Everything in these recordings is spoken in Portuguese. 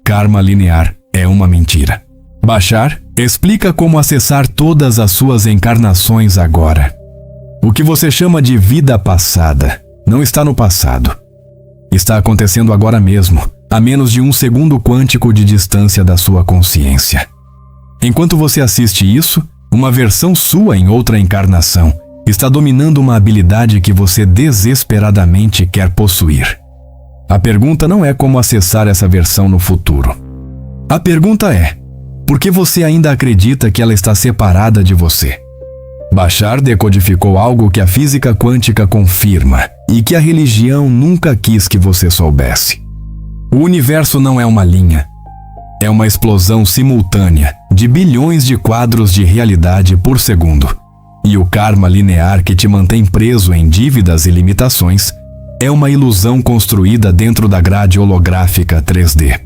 karma linear é uma mentira. Bashar explica como acessar todas as suas encarnações agora. O que você chama de vida passada não está no passado. Está acontecendo agora mesmo, a menos de 1 segundo quântico de distância da sua consciência. Enquanto você assiste isso, uma versão sua em outra encarnação está dominando uma habilidade que você desesperadamente quer possuir. A pergunta não é como acessar essa versão no futuro. A pergunta é: por que você ainda acredita que ela está separada de você? Bashar decodificou algo que a física quântica confirma e que a religião nunca quis que você soubesse. O universo não é uma linha. É uma explosão simultânea de bilhões de quadros de realidade por segundo. E o karma linear que te mantém preso em dívidas e limitações é uma ilusão construída dentro da grade holográfica 3D.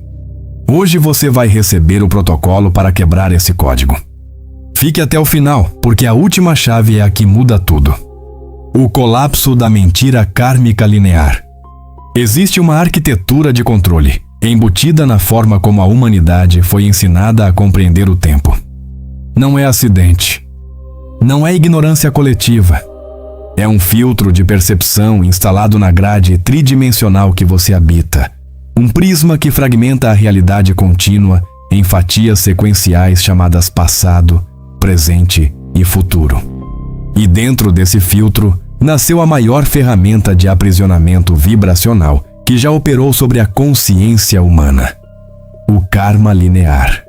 Hoje você vai receber o protocolo para quebrar esse código. Fique até o final, porque a última chave é a que muda tudo. O colapso da mentira kármica linear. Existe uma arquitetura de controle, embutida na forma como a humanidade foi ensinada a compreender o tempo. Não é acidente. Não é ignorância coletiva. É um filtro de percepção instalado na grade tridimensional que você habita. Um prisma que fragmenta a realidade contínua em fatias sequenciais chamadas passado, presente e futuro. E dentro desse filtro, nasceu a maior ferramenta de aprisionamento vibracional que já operou sobre a consciência humana: o karma linear.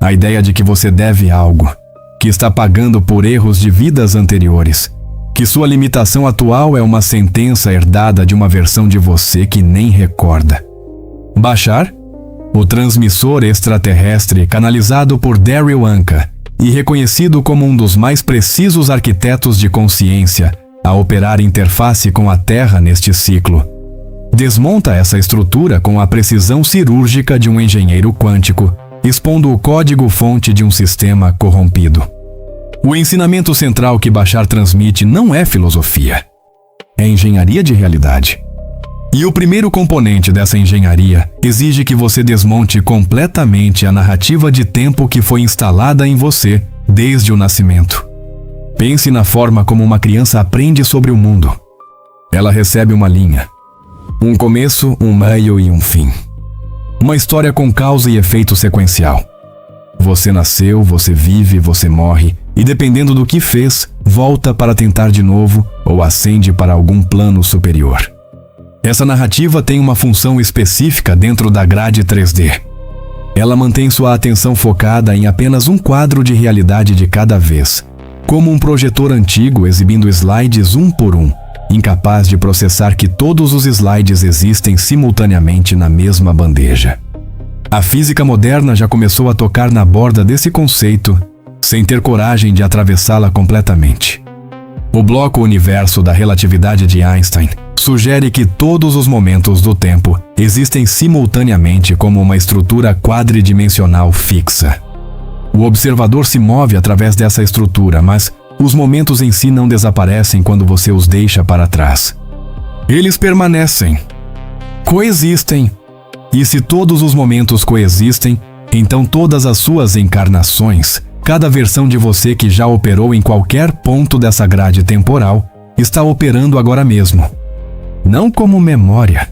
A ideia de que você deve algo, que está pagando por erros de vidas anteriores, que sua limitação atual é uma sentença herdada de uma versão de você que nem recorda. Bashar, o transmissor extraterrestre canalizado por Daryl Anka e reconhecido como um dos mais precisos arquitetos de consciência a operar interface com a Terra neste ciclo, desmonta essa estrutura com a precisão cirúrgica de um engenheiro quântico, expondo o código-fonte de um sistema corrompido. O ensinamento central que Bashar transmite não é filosofia, é engenharia de realidade. E o primeiro componente dessa engenharia exige que você desmonte completamente a narrativa de tempo que foi instalada em você desde o nascimento. Pense na forma como uma criança aprende sobre o mundo. Ela recebe uma linha, um começo, um meio e um fim. Uma história com causa e efeito sequencial. Você nasceu, você vive, você morre, e dependendo do que fez, volta para tentar de novo ou ascende para algum plano superior. Essa narrativa tem uma função específica dentro da grade 3D. Ela mantém sua atenção focada em apenas um quadro de realidade de cada vez, como um projetor antigo exibindo slides um por um, incapaz de processar que todos os slides existem simultaneamente na mesma bandeja. A física moderna já começou a tocar na borda desse conceito, sem ter coragem de atravessá-la completamente. O bloco universo da relatividade de Einstein sugere que todos os momentos do tempo existem simultaneamente como uma estrutura quadridimensional fixa. O observador se move através dessa estrutura, mas os momentos em si não desaparecem quando você os deixa para trás. Eles permanecem, coexistem. E se todos os momentos coexistem, então todas as suas encarnações, cada versão de você que já operou em qualquer ponto dessa grade temporal, está operando agora mesmo. Não como memória,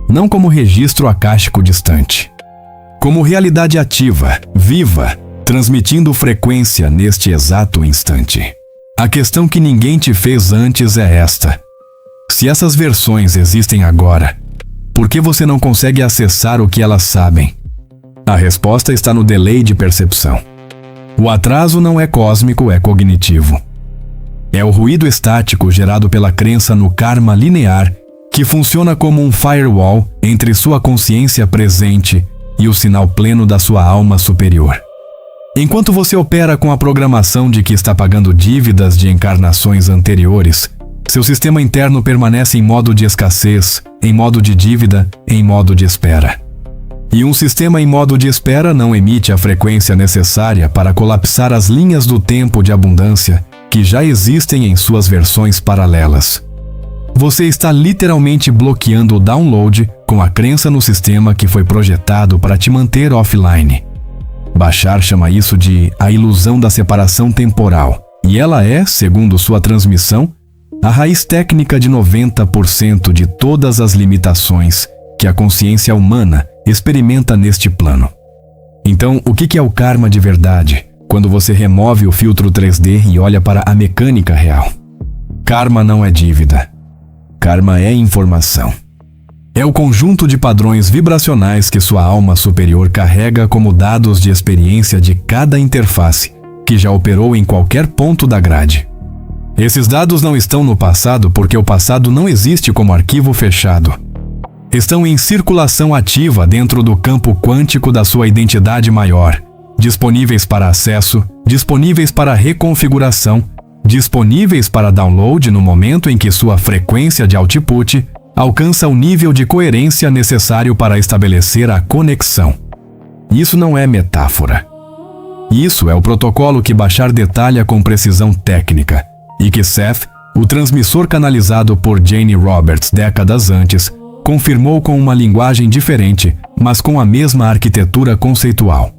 não como registro acástico distante, como realidade ativa, viva, transmitindo frequência neste exato instante. A questão que ninguém te fez antes é esta: se essas versões existem agora, por que você não consegue acessar o que elas sabem? A resposta está no delay de percepção. O atraso não é cósmico, é cognitivo. É o ruído estático gerado pela crença no karma linear que funciona como um firewall entre sua consciência presente e o sinal pleno da sua alma superior. Enquanto você opera com a programação de que está pagando dívidas de encarnações anteriores, seu sistema interno permanece em modo de escassez, em modo de dívida, em modo de espera. E um sistema em modo de espera não emite a frequência necessária para colapsar as linhas do tempo de abundância que já existem em suas versões paralelas. você está literalmente bloqueando o download com a crença no sistema que foi projetado para te manter offline. Bashar chama isso de a ilusão da separação temporal, e ela é, segundo sua transmissão, a raiz técnica de 90% de todas as limitações que a consciência humana experimenta neste plano. Então, o que é o karma de verdade, quando você remove o filtro 3D e olha para a mecânica real? Karma não é dívida. Karma é informação. É o conjunto de padrões vibracionais que sua alma superior carrega como dados de experiência de cada interface que já operou em qualquer ponto da grade. Esses dados não estão no passado porque o passado não existe como arquivo fechado. Estão em circulação ativa dentro do campo quântico da sua identidade maior, disponíveis para acesso, disponíveis para reconfiguração, disponíveis para download no momento em que sua frequência de output alcança o nível de coerência necessário para estabelecer a conexão. Isso não é metáfora. Isso é o protocolo que Bashar detalha com precisão técnica e que Seth, o transmissor canalizado por Jane Roberts décadas antes, confirmou com uma linguagem diferente, mas com a mesma arquitetura conceitual.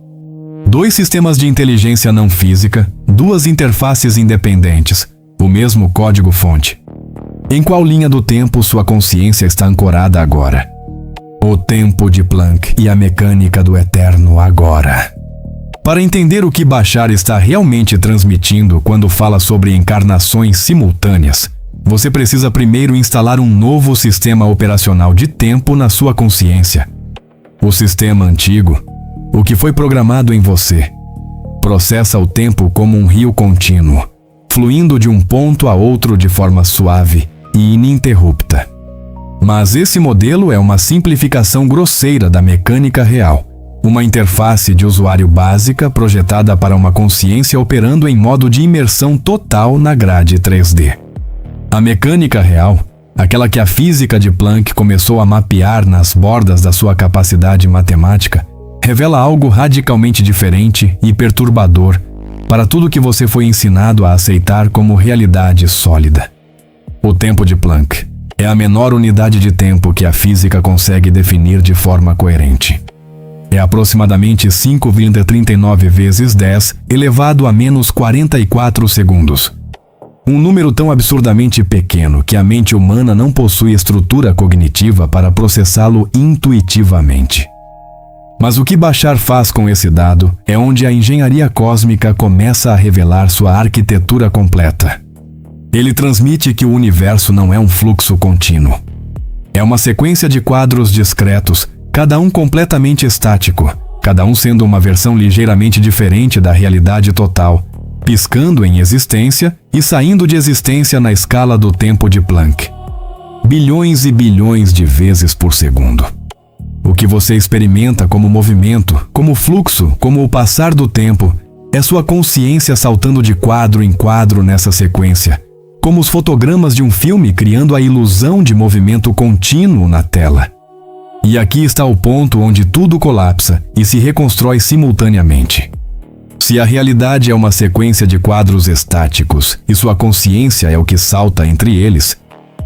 2 sistemas de inteligência não física, 2 interfaces independentes, o mesmo código-fonte. Em qual linha do tempo sua consciência está ancorada agora? O tempo de Planck e a mecânica do eterno agora. Para entender o que Bashar está realmente transmitindo quando fala sobre encarnações simultâneas, você precisa primeiro instalar um novo sistema operacional de tempo na sua consciência. O sistema antigo, o que foi programado em você, processa o tempo como um rio contínuo, fluindo de um ponto a outro de forma suave e ininterrupta. Mas esse modelo é uma simplificação grosseira da mecânica real, uma interface de usuário básica projetada para uma consciência operando em modo de imersão total na grade 3D. A mecânica real, aquela que a física de Planck começou a mapear nas bordas da sua capacidade matemática, revela algo radicalmente diferente e perturbador para tudo que você foi ensinado a aceitar como realidade sólida. O tempo de Planck é a menor unidade de tempo que a física consegue definir de forma coerente. É aproximadamente 5,39 vezes 10 elevado a menos 44 segundos. Um número tão absurdamente pequeno que a mente humana não possui estrutura cognitiva para processá-lo intuitivamente. Mas o que Bashar faz com esse dado é onde a engenharia cósmica começa a revelar sua arquitetura completa. Ele transmite que o universo não é um fluxo contínuo. É uma sequência de quadros discretos, cada um completamente estático, cada um sendo uma versão ligeiramente diferente da realidade total, piscando em existência e saindo de existência na escala do tempo de Planck. Bilhões e bilhões de vezes por segundo. O que você experimenta como movimento, como fluxo, como o passar do tempo, é sua consciência saltando de quadro em quadro nessa sequência, como os fotogramas de um filme criando a ilusão de movimento contínuo na tela. E aqui está o ponto onde tudo colapsa e se reconstrói simultaneamente. Se a realidade é uma sequência de quadros estáticos e sua consciência é o que salta entre eles,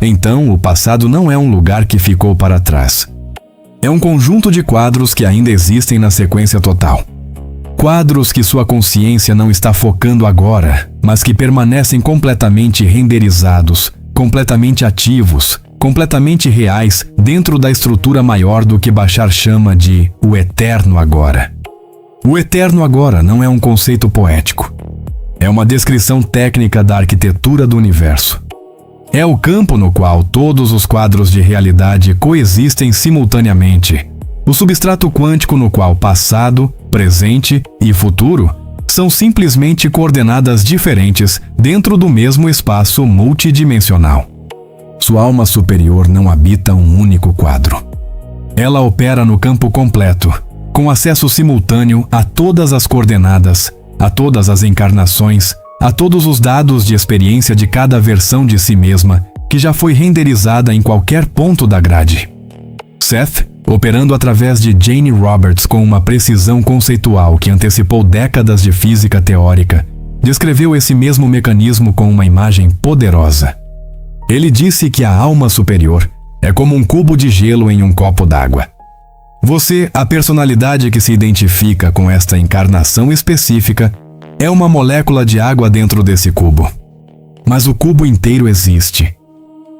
então o passado não é um lugar que ficou para trás. É um conjunto de quadros que ainda existem na sequência total. Quadros que sua consciência não está focando agora, mas que permanecem completamente renderizados, completamente ativos, completamente reais dentro da estrutura maior do que Bashar chama de o eterno agora. O eterno agora não é um conceito poético. É uma descrição técnica da arquitetura do universo. É o campo no qual todos os quadros de realidade coexistem simultaneamente. O substrato quântico no qual passado, presente e futuro são simplesmente coordenadas diferentes dentro do mesmo espaço multidimensional. Sua alma superior não habita um único quadro. Ela opera no campo completo, com acesso simultâneo a todas as coordenadas, a todas as encarnações, a todos os dados de experiência de cada versão de si mesma que já foi renderizada em qualquer ponto da grade. Seth, operando através de Jane Roberts com uma precisão conceitual que antecipou décadas de física teórica, descreveu esse mesmo mecanismo com uma imagem poderosa. Ele disse que a alma superior é como um cubo de gelo em um copo d'água. Você, a personalidade que se identifica com esta encarnação específica, é uma molécula de água dentro desse cubo. Mas o cubo inteiro existe.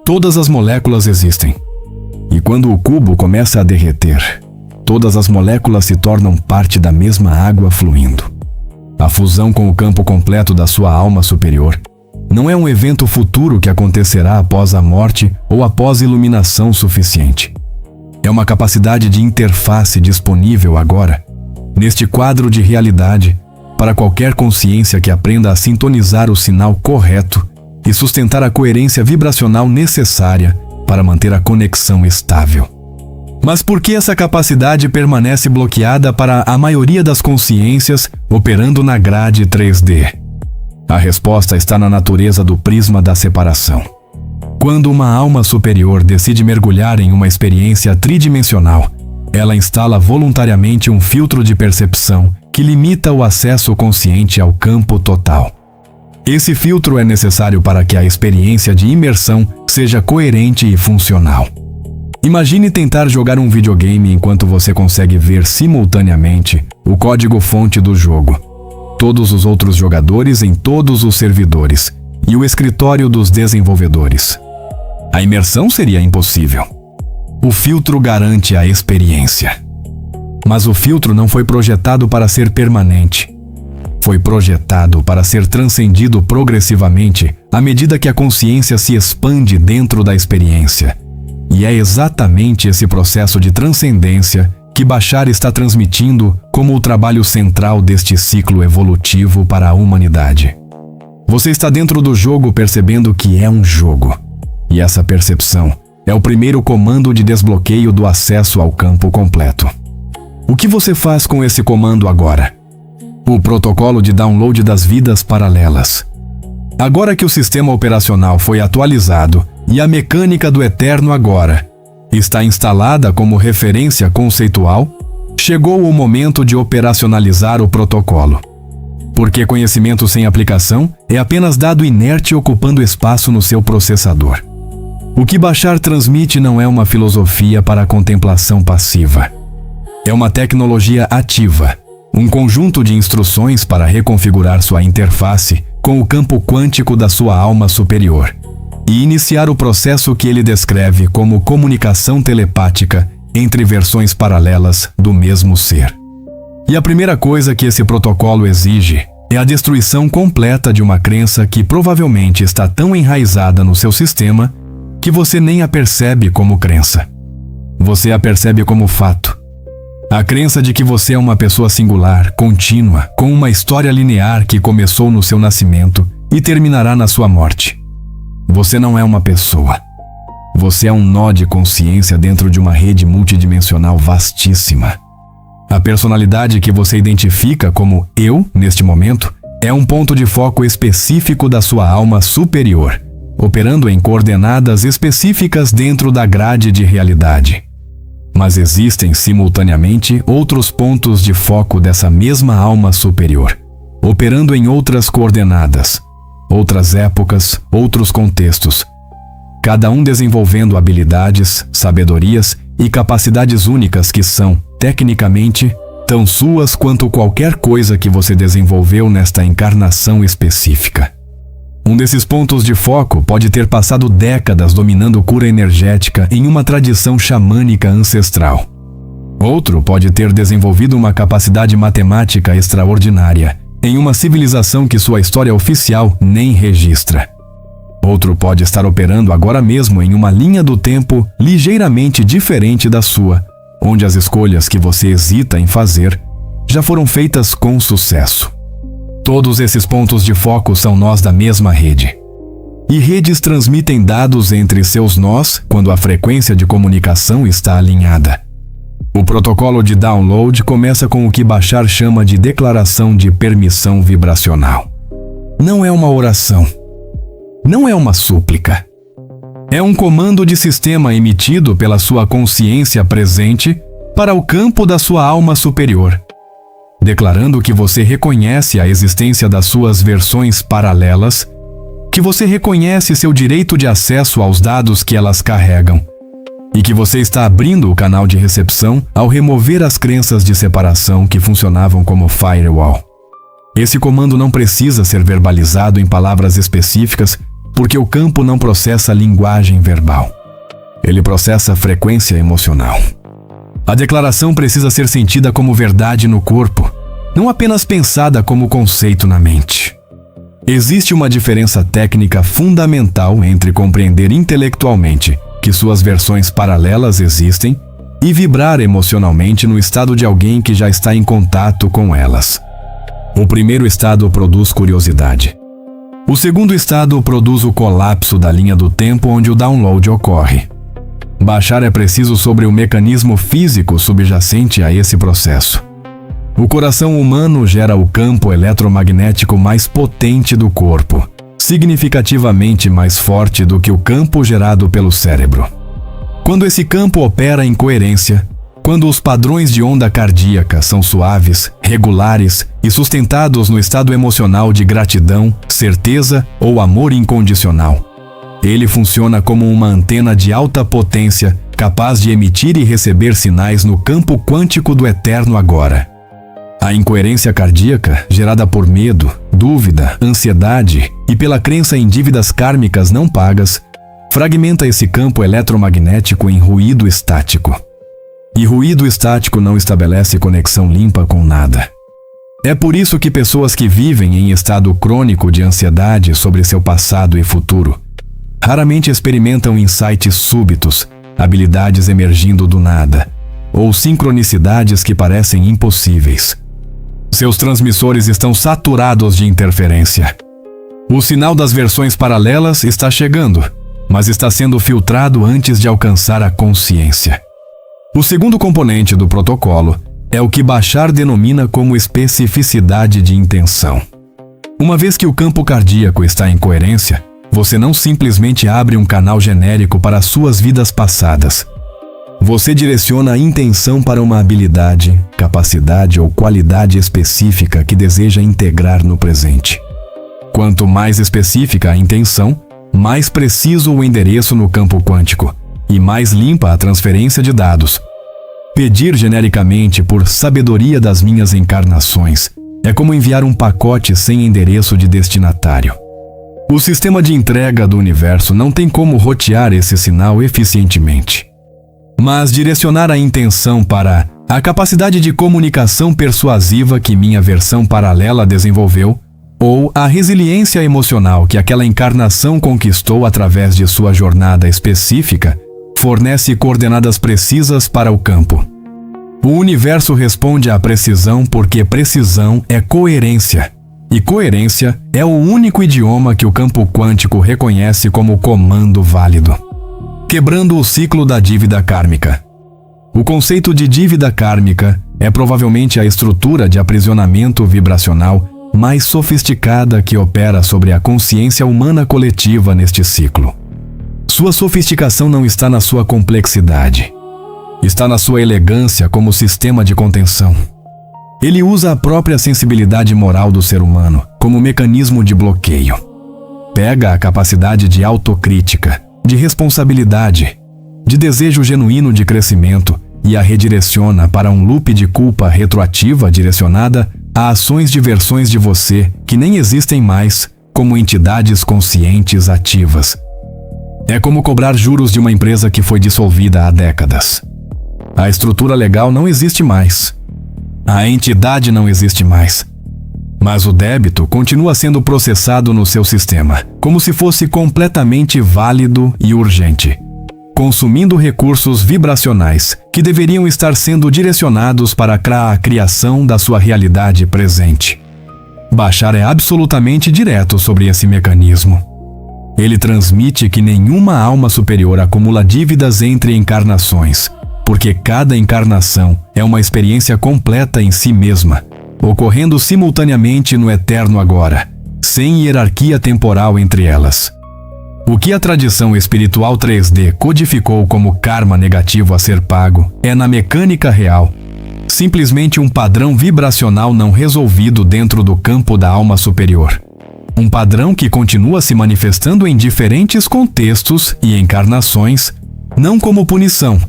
Todas as moléculas existem. E quando o cubo começa a derreter, todas as moléculas se tornam parte da mesma água fluindo. A fusão com o campo completo da sua alma superior não é um evento futuro que acontecerá após a morte ou após iluminação suficiente. É uma capacidade de interface disponível agora, neste quadro de realidade, para qualquer consciência que aprenda a sintonizar o sinal correto e sustentar a coerência vibracional necessária para manter a conexão estável. Mas por que essa capacidade permanece bloqueada para a maioria das consciências operando na grade 3D? A resposta está na natureza do prisma da separação. Quando uma alma superior decide mergulhar em uma experiência tridimensional, ela instala voluntariamente um filtro de percepção que limita o acesso consciente ao campo total. Esse filtro é necessário para que a experiência de imersão seja coerente e funcional. Imagine tentar jogar um videogame enquanto você consegue ver simultaneamente o código-fonte do jogo, todos os outros jogadores em todos os servidores e o escritório dos desenvolvedores. A imersão seria impossível. O filtro garante a experiência. Mas o filtro não foi projetado para ser permanente. Foi projetado para ser transcendido progressivamente à medida que a consciência se expande dentro da experiência. E é exatamente esse processo de transcendência que Bashar está transmitindo como o trabalho central deste ciclo evolutivo para a humanidade. Você está dentro do jogo percebendo que é um jogo. E essa percepção é o primeiro comando de desbloqueio do acesso ao campo completo. O que você faz com esse comando agora? O protocolo de download das vidas paralelas. Agora que o sistema operacional foi atualizado e a mecânica do eterno agora está instalada como referência conceitual, chegou o momento de operacionalizar o protocolo. Porque conhecimento sem aplicação é apenas dado inerte ocupando espaço no seu processador. O que Bashar transmite não é uma filosofia para a contemplação passiva. É uma tecnologia ativa, um conjunto de instruções para reconfigurar sua interface com o campo quântico da sua alma superior e iniciar o processo que ele descreve como comunicação telepática entre versões paralelas do mesmo ser. E a primeira coisa que esse protocolo exige é a destruição completa de uma crença que provavelmente está tão enraizada no seu sistema que você nem a percebe como crença. Você a percebe como fato. A crença de que você é uma pessoa singular, contínua, com uma história linear que começou no seu nascimento e terminará na sua morte. Você não é uma pessoa. Você é um nó de consciência dentro de uma rede multidimensional vastíssima. A personalidade que você identifica como eu, neste momento, é um ponto de foco específico da sua alma superior, operando em coordenadas específicas dentro da grade de realidade. Mas existem simultaneamente outros pontos de foco dessa mesma alma superior, operando em outras coordenadas, outras épocas, outros contextos, cada um desenvolvendo habilidades, sabedorias e capacidades únicas que são, tecnicamente, tão suas quanto qualquer coisa que você desenvolveu nesta encarnação específica. Um desses pontos de foco pode ter passado décadas dominando cura energética em uma tradição xamânica ancestral. Outro pode ter desenvolvido uma capacidade matemática extraordinária em uma civilização que sua história oficial nem registra. Outro pode estar operando agora mesmo em uma linha do tempo ligeiramente diferente da sua, onde as escolhas que você hesita em fazer já foram feitas com sucesso. Todos esses pontos de foco são nós da mesma rede. E redes transmitem dados entre seus nós quando a frequência de comunicação está alinhada. O protocolo de download começa com o que Bashar chama de declaração de permissão vibracional. Não é uma oração. Não é uma súplica. É um comando de sistema emitido pela sua consciência presente para o campo da sua alma superior, declarando que você reconhece a existência das suas versões paralelas, que que você reconhece seu direito de acesso aos dados que elas carregam e que você está abrindo o canal de recepção ao remover as crenças de separação que funcionavam como firewall. Esse comando não precisa ser verbalizado em palavras específicas porque o campo não processa linguagem verbal. Ele processa frequência emocional. A declaração precisa ser sentida como verdade no corpo, não apenas pensada como conceito na mente. Existe uma diferença técnica fundamental entre compreender intelectualmente que suas versões paralelas existem e vibrar emocionalmente no estado de alguém que já está em contato com elas. O primeiro estado produz curiosidade. O segundo estado produz o colapso da linha do tempo onde o download ocorre. Baixar é preciso sobre o mecanismo físico subjacente a esse processo. O coração humano gera o campo eletromagnético mais potente do corpo, significativamente mais forte do que o campo gerado pelo cérebro. Quando esse campo opera em coerência, quando os padrões de onda cardíaca são suaves, regulares e sustentados no estado emocional de gratidão, certeza ou amor incondicional, ele funciona como uma antena de alta potência capaz de emitir e receber sinais no campo quântico do eterno agora. A incoerência cardíaca, gerada por medo, dúvida, ansiedade e pela crença em dívidas kármicas não pagas, fragmenta esse campo eletromagnético em ruído estático. E ruído estático não estabelece conexão limpa com nada. É por isso que pessoas que vivem em estado crônico de ansiedade sobre seu passado e futuro raramente experimentam insights súbitos, habilidades emergindo do nada, ou sincronicidades que parecem impossíveis. Seus transmissores estão saturados de interferência. O sinal das versões paralelas está chegando, mas está sendo filtrado antes de alcançar a consciência. O segundo componente do protocolo é o que Bashar denomina como especificidade de intenção. Uma vez que o campo cardíaco está em coerência, você não simplesmente abre um canal genérico para suas vidas passadas. Você direciona a intenção para uma habilidade, capacidade ou qualidade específica que deseja integrar no presente. Quanto mais específica a intenção, mais preciso o endereço no campo quântico e mais limpa a transferência de dados. Pedir genericamente por sabedoria das minhas encarnações é como enviar um pacote sem endereço de destinatário. O sistema de entrega do universo não tem como rotear esse sinal eficientemente. Mas direcionar a intenção para a capacidade de comunicação persuasiva que minha versão paralela desenvolveu, ou a resiliência emocional que aquela encarnação conquistou através de sua jornada específica, fornece coordenadas precisas para o campo. O universo responde à precisão porque precisão é coerência, e coerência é o único idioma que o campo quântico reconhece como comando válido. Quebrando o ciclo da dívida kármica. O conceito de dívida kármica é provavelmente a estrutura de aprisionamento vibracional mais sofisticada que opera sobre a consciência humana coletiva neste ciclo. Sua sofisticação não está na sua complexidade. Está na sua elegância como sistema de contenção. Ele usa a própria sensibilidade moral do ser humano como mecanismo de bloqueio. Pega a capacidade de autocrítica, de responsabilidade, de desejo genuíno de crescimento e a redireciona para um loop de culpa retroativa direcionada a ações de versões de você que nem existem mais como entidades conscientes ativas. É como cobrar juros de uma empresa que foi dissolvida há décadas. A estrutura legal não existe mais. A entidade não existe mais. Mas o débito continua sendo processado no seu sistema, como se fosse completamente válido e urgente, consumindo recursos vibracionais que deveriam estar sendo direcionados para a criação da sua realidade presente. Bashar é absolutamente direto sobre esse mecanismo. Ele transmite que nenhuma alma superior acumula dívidas entre encarnações, porque cada encarnação é uma experiência completa em si mesma, ocorrendo simultaneamente no eterno agora, sem hierarquia temporal entre elas. O que a tradição espiritual 3D codificou como karma negativo a ser pago é, na mecânica real, simplesmente um padrão vibracional não resolvido dentro do campo da alma superior. Um padrão que continua se manifestando em diferentes contextos e encarnações, não como punição,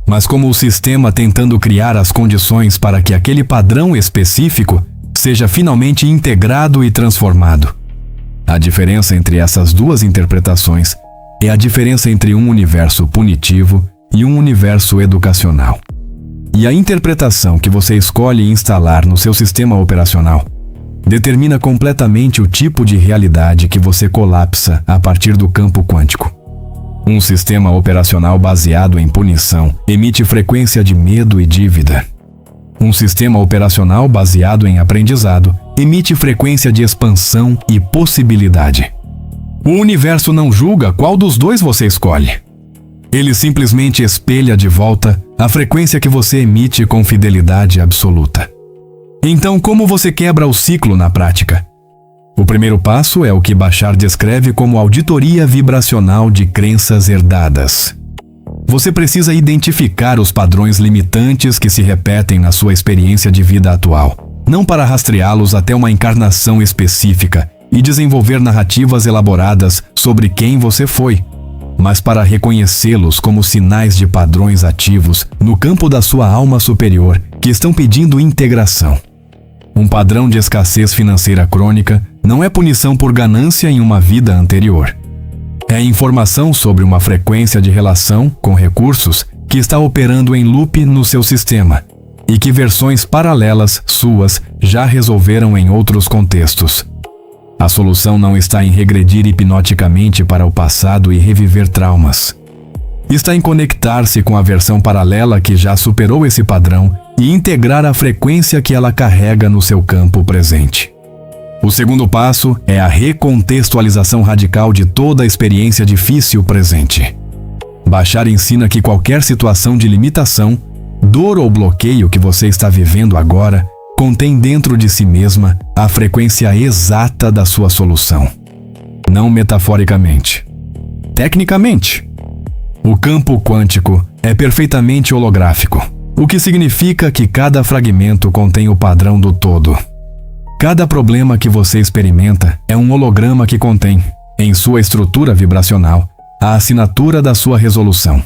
mas como o sistema tentando criar as condições para que aquele padrão específico seja finalmente integrado e transformado. A diferença entre essas duas interpretações é a diferença entre um universo punitivo e um universo educacional. E a interpretação que você escolhe instalar no seu sistema operacional determina completamente o tipo de realidade que você colapsa a partir do campo quântico. Um sistema operacional baseado em punição emite frequência de medo e dívida. Um sistema operacional baseado em aprendizado emite frequência de expansão e possibilidade. O universo não julga qual dos dois você escolhe. Ele simplesmente espelha de volta a frequência que você emite com fidelidade absoluta. Então, como você quebra o ciclo na prática? O primeiro passo é o que Bashar descreve como auditoria vibracional de crenças herdadas. Você precisa identificar os padrões limitantes que se repetem na sua experiência de vida atual, não para rastreá-los até uma encarnação específica e desenvolver narrativas elaboradas sobre quem você foi, mas para reconhecê-los como sinais de padrões ativos no campo da sua alma superior que estão pedindo integração. Um padrão de escassez financeira crônica não é punição por ganância em uma vida anterior. É informação sobre uma frequência de relação com recursos que está operando em loop no seu sistema e que versões paralelas suas já resolveram em outros contextos. A solução não está em regredir hipnoticamente para o passado e reviver traumas. Está em conectar-se com a versão paralela que já superou esse padrão e integrar a frequência que ela carrega no seu campo presente. O segundo passo é a recontextualização radical de toda a experiência difícil presente. Bashar ensina que qualquer situação de limitação, dor ou bloqueio que você está vivendo agora contém dentro de si mesma a frequência exata da sua solução. Não metaforicamente. Tecnicamente, o campo quântico é perfeitamente holográfico, o que significa que cada fragmento contém o padrão do todo. Cada problema que você experimenta é um holograma que contém, em sua estrutura vibracional, a assinatura da sua resolução.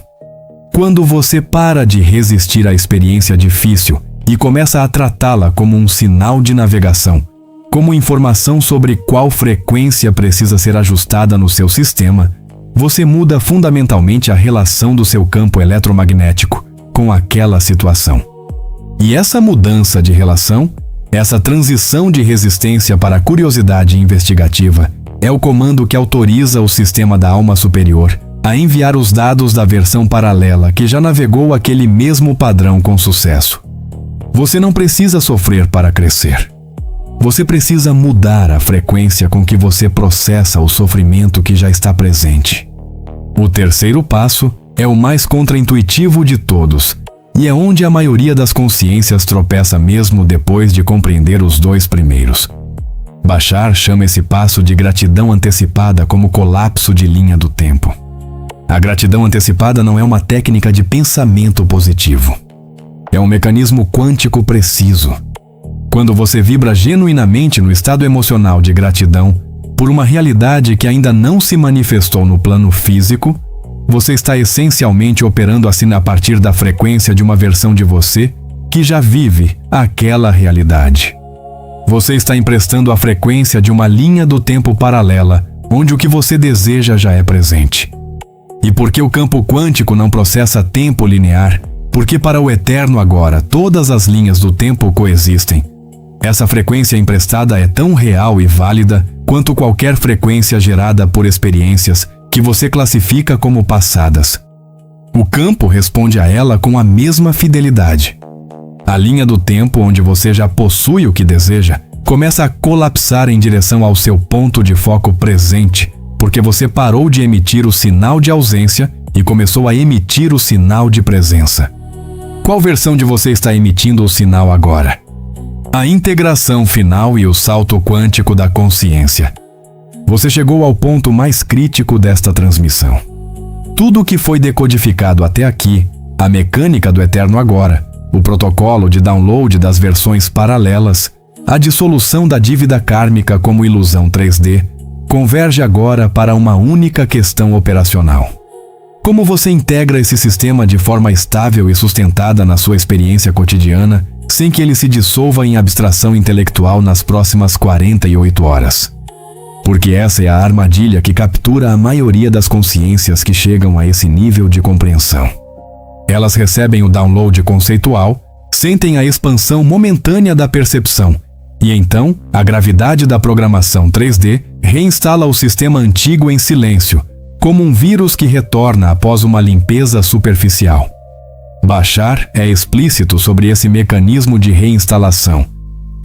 Quando você para de resistir à experiência difícil e começa a tratá-la como um sinal de navegação, como informação sobre qual frequência precisa ser ajustada no seu sistema, você muda fundamentalmente a relação do seu campo eletromagnético com aquela situação. E essa mudança de relação, essa transição de resistência para a curiosidade investigativa, é o comando que autoriza o sistema da alma superior a enviar os dados da versão paralela que já navegou aquele mesmo padrão com sucesso. Você não precisa sofrer para crescer. Você precisa mudar a frequência com que você processa o sofrimento que já está presente. O terceiro passo é o mais contraintuitivo de todos, e é onde a maioria das consciências tropeça mesmo depois de compreender os dois primeiros. Bashar chama esse passo de gratidão antecipada como colapso de linha do tempo. A gratidão antecipada não é uma técnica de pensamento positivo. É um mecanismo quântico preciso. Quando você vibra genuinamente no estado emocional de gratidão por uma realidade que ainda não se manifestou no plano físico, você está essencialmente operando assim a partir da frequência de uma versão de você que já vive aquela realidade. Você está emprestando a frequência de uma linha do tempo paralela, onde o que você deseja já é presente. E porque o campo quântico não processa tempo linear, porque para o eterno agora todas as linhas do tempo coexistem, essa frequência emprestada é tão real e válida quanto qualquer frequência gerada por experiências que você classifica como passadas. O campo responde a ela com a mesma fidelidade. A linha do tempo onde você já possui o que deseja começa a colapsar em direção ao seu ponto de foco presente, porque você parou de emitir o sinal de ausência e começou a emitir o sinal de presença. Qual versão de você está emitindo o sinal agora? A integração final e o salto quântico da consciência. Você chegou ao ponto mais crítico desta transmissão. Tudo o que foi decodificado até aqui, a mecânica do eterno agora, o protocolo de download das versões paralelas, a dissolução da dívida kármica como ilusão 3D, converge agora para uma única questão operacional. Como você integra esse sistema de forma estável e sustentada na sua experiência cotidiana, sem que ele se dissolva em abstração intelectual nas próximas 48 horas? Porque essa é a armadilha que captura a maioria das consciências que chegam a esse nível de compreensão. Elas recebem o download conceitual, sentem a expansão momentânea da percepção, e então a gravidade da programação 3D reinstala o sistema antigo em silêncio, como um vírus que retorna após uma limpeza superficial. Bashar é explícito sobre esse mecanismo de reinstalação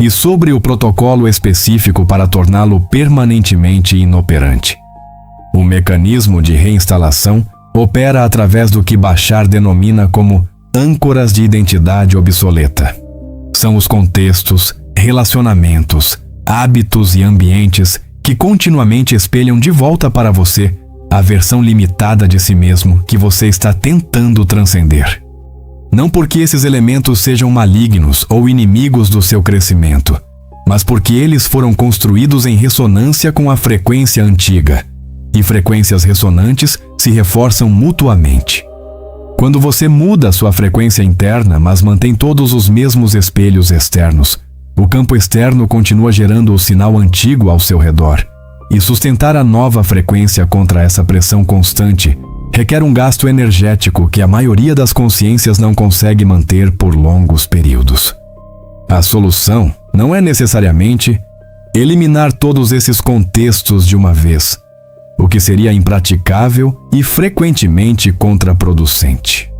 e sobre o protocolo específico para torná-lo permanentemente inoperante. O mecanismo de reinstalação opera através do que Bashar denomina como âncoras de identidade obsoleta. São os contextos, relacionamentos, hábitos e ambientes que continuamente espelham de volta para você a versão limitada de si mesmo que você está tentando transcender. Não porque esses elementos sejam malignos ou inimigos do seu crescimento, mas porque eles foram construídos em ressonância com a frequência antiga, e frequências ressonantes se reforçam mutuamente. Quando você muda sua frequência interna, mas mantém todos os mesmos espelhos externos, o campo externo continua gerando o sinal antigo ao seu redor, e sustentar a nova frequência contra essa pressão constante requer um gasto energético que a maioria das consciências não consegue manter por longos períodos. A solução não é necessariamente eliminar todos esses contextos de uma vez, o que seria impraticável e frequentemente contraproducente.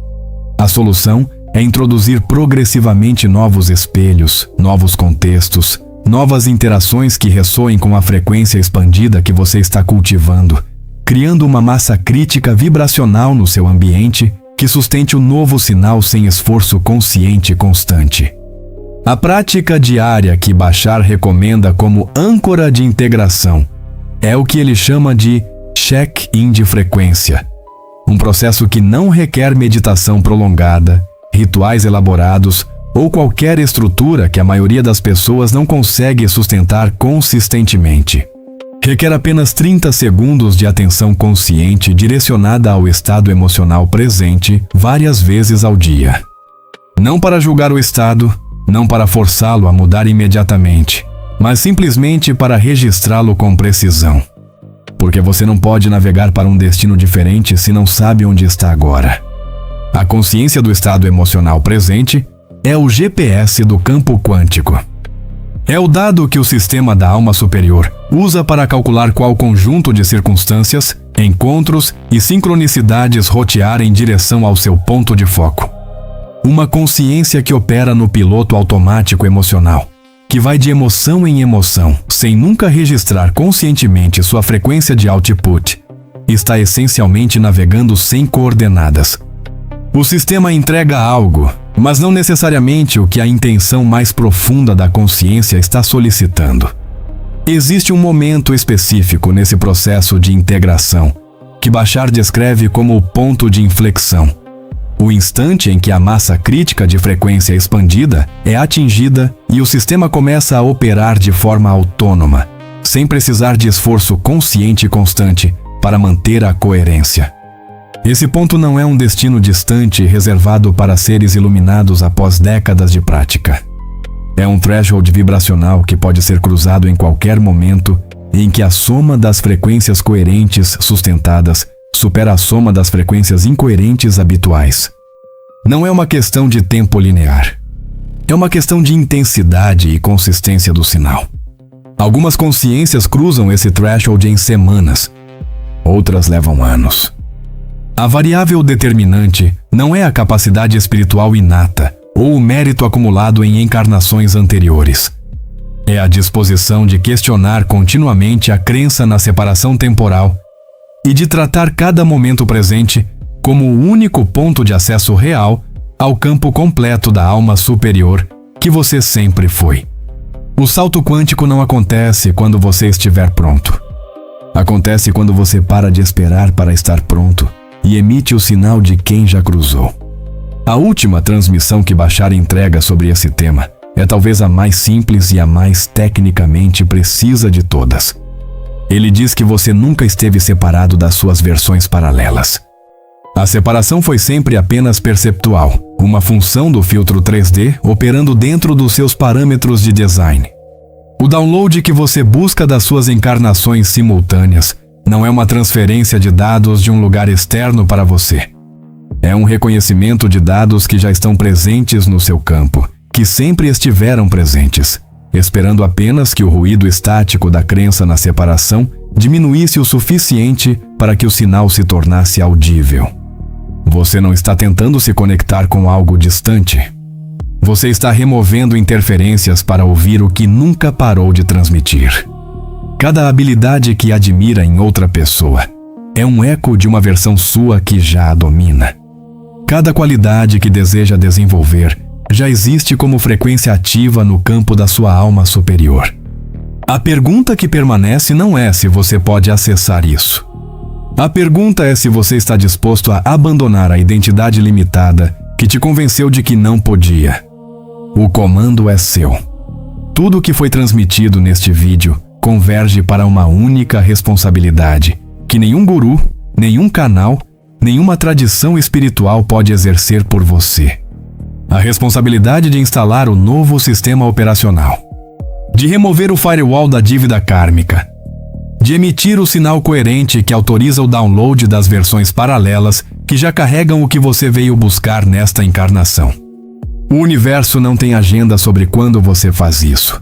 A solução é introduzir progressivamente novos espelhos, novos contextos, novas interações que ressoem com a frequência expandida que você está cultivando, criando uma massa crítica vibracional no seu ambiente que sustente o novo sinal sem esforço consciente constante. A prática diária que Bashar recomenda como âncora de integração é o que ele chama de check-in de frequência, um processo que não requer meditação prolongada, rituais elaborados ou qualquer estrutura que a maioria das pessoas não consegue sustentar consistentemente. Requer apenas 30 segundos de atenção consciente direcionada ao estado emocional presente várias vezes ao dia. Não para julgar o estado, não para forçá-lo a mudar imediatamente, mas simplesmente para registrá-lo com precisão. Porque você não pode navegar para um destino diferente se não sabe onde está agora. A consciência do estado emocional presente é o GPS do campo quântico. É o dado que o sistema da alma superior usa para calcular qual conjunto de circunstâncias, encontros e sincronicidades rotear em direção ao seu ponto de foco. Uma consciência que opera no piloto automático emocional, que vai de emoção em emoção, sem nunca registrar conscientemente sua frequência de output, está essencialmente navegando sem coordenadas. O sistema entrega algo, mas não necessariamente o que a intenção mais profunda da consciência está solicitando. Existe um momento específico nesse processo de integração, que Bashar descreve como o ponto de inflexão. O instante em que a massa crítica de frequência expandida é atingida e o sistema começa a operar de forma autônoma, sem precisar de esforço consciente e constante para manter a coerência. Esse ponto não é um destino distante reservado para seres iluminados após décadas de prática. É um threshold vibracional que pode ser cruzado em qualquer momento em que a soma das frequências coerentes sustentadas supera a soma das frequências incoerentes habituais. Não é uma questão de tempo linear. É uma questão de intensidade e consistência do sinal. Algumas consciências cruzam esse threshold em semanas, outras levam anos. A variável determinante não é a capacidade espiritual inata ou o mérito acumulado em encarnações anteriores. É a disposição de questionar continuamente a crença na separação temporal e de tratar cada momento presente como o único ponto de acesso real ao campo completo da alma superior que você sempre foi. O salto quântico não acontece quando você estiver pronto. Acontece quando você para de esperar para estar pronto e emite o sinal de quem já cruzou. A última transmissão que Bashar entrega sobre esse tema é talvez a mais simples e a mais tecnicamente precisa de todas. Ele diz que você nunca esteve separado das suas versões paralelas. A separação foi sempre apenas perceptual, uma função do filtro 3D operando dentro dos seus parâmetros de design. O download que você busca das suas encarnações simultâneas não é uma transferência de dados de um lugar externo para você. É um reconhecimento de dados que já estão presentes no seu campo, que sempre estiveram presentes, esperando apenas que o ruído estático da crença na separação diminuísse o suficiente para que o sinal se tornasse audível. Você não está tentando se conectar com algo distante. Você está removendo interferências para ouvir o que nunca parou de transmitir. Cada habilidade que admira em outra pessoa é um eco de uma versão sua que já a domina. Cada qualidade que deseja desenvolver já existe como frequência ativa no campo da sua alma superior. A pergunta que permanece não é se você pode acessar isso. A pergunta é se você está disposto a abandonar a identidade limitada que te convenceu de que não podia. O comando é seu. Tudo o que foi transmitido neste vídeo converge para uma única responsabilidade, que nenhum guru, nenhum canal, nenhuma tradição espiritual pode exercer por você. A responsabilidade de instalar o novo sistema operacional, de remover o firewall da dívida kármica, de emitir o sinal coerente que autoriza o download das versões paralelas que já carregam o que você veio buscar nesta encarnação. O universo não tem agenda sobre quando você faz isso.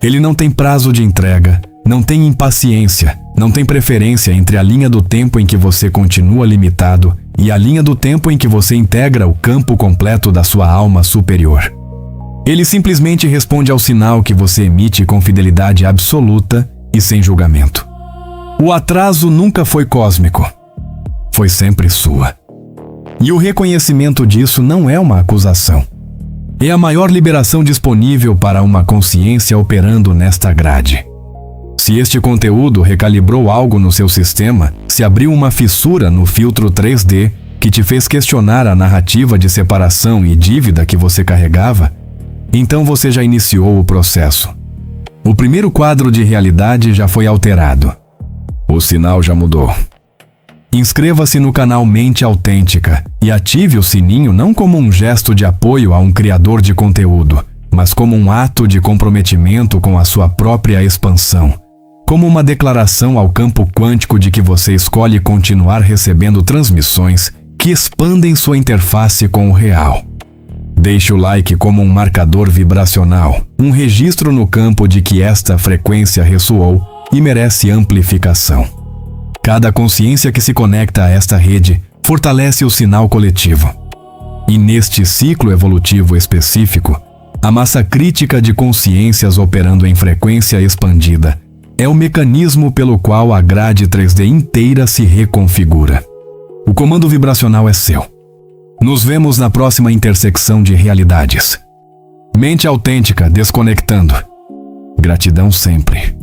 Ele não tem prazo de entrega, não tem impaciência, não tem preferência entre a linha do tempo em que você continua limitado e a linha do tempo em que você integra o campo completo da sua alma superior. Ele simplesmente responde ao sinal que você emite com fidelidade absoluta e sem julgamento. O atraso nunca foi cósmico, foi sempre sua. E o reconhecimento disso não é uma acusação. É a maior liberação disponível para uma consciência operando nesta grade. Se este conteúdo recalibrou algo no seu sistema, se abriu uma fissura no filtro 3D que te fez questionar a narrativa de separação e dívida que você carregava, então você já iniciou o processo. O primeiro quadro de realidade já foi alterado. O sinal já mudou. Inscreva-se no canal Mente Autêntica e ative o sininho não como um gesto de apoio a um criador de conteúdo, mas como um ato de comprometimento com a sua própria expansão, como uma declaração ao campo quântico de que você escolhe continuar recebendo transmissões que expandem sua interface com o real. Deixe o like como um marcador vibracional, um registro no campo de que esta frequência ressoou e merece amplificação. Cada consciência que se conecta a esta rede fortalece o sinal coletivo. E neste ciclo evolutivo específico, a massa crítica de consciências operando em frequência expandida é o mecanismo pelo qual a grade 3D inteira se reconfigura. O comando vibracional é seu. Nos vemos na próxima intersecção de realidades. Mente Autêntica desconectando. Gratidão sempre.